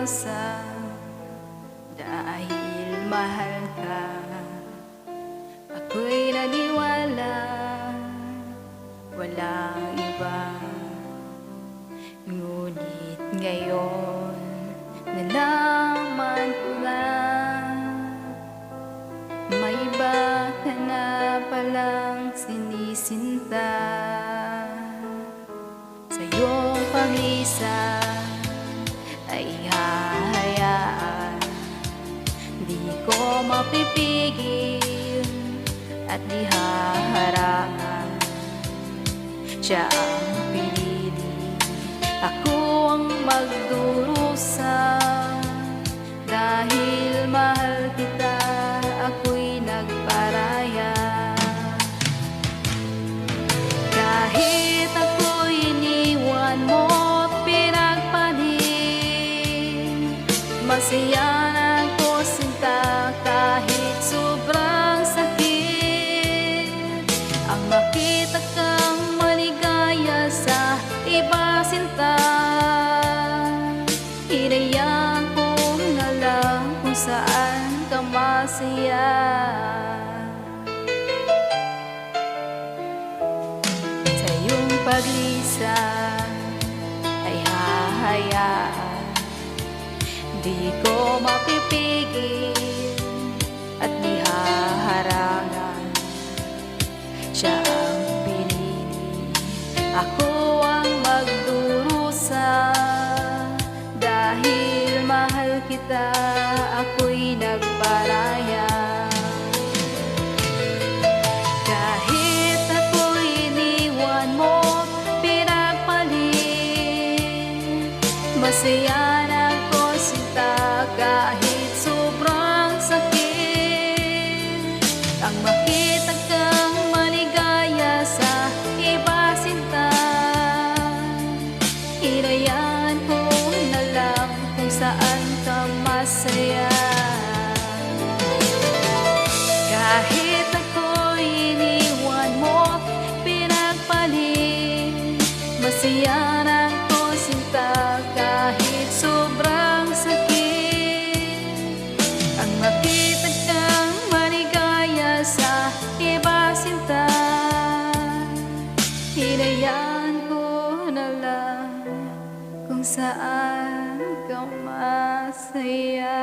umasa dahil mahal ka. Ako'y naniwala, walang iba. Ngunit ngayon nalaman ko na may iba ka na palang sinisinta. Sa iyong pag-isa ay hahayaan, di ko mapipigil at di haharangan. Siya ang pinili, ako ang magdurusa. Dahil mahal kita, ako'y nagparaya. Kahit ako'y iniwan mo, pinagpalit, masaya na ako sinta kahit sobrang sakit. Ang makita kang maligaya sa iba sinta, hinayaan ko na lang kung saan ka masaya. Sa iyong paglisan ay hahayaan, di ko mapipigil at di haharangan. Siya ang pinili, ako ang magdurusa. Dahil mahal kita, ako'y nagparaya. Kahit ako'y iniwan mo, pinagpalit, masaya na ako sinta kahit sobrang sakit. Ang makita kang maligaya sa iba sinta, hinayaan ko na lang kung saan ka masaya. Kahit ako'y iniwan mo, pinagpalit, masaya na ako sinta kahit sobrang sakit. Ang makita kang maligaya sa iba sinta, hinayaan ko na lang kung saan ka masaya.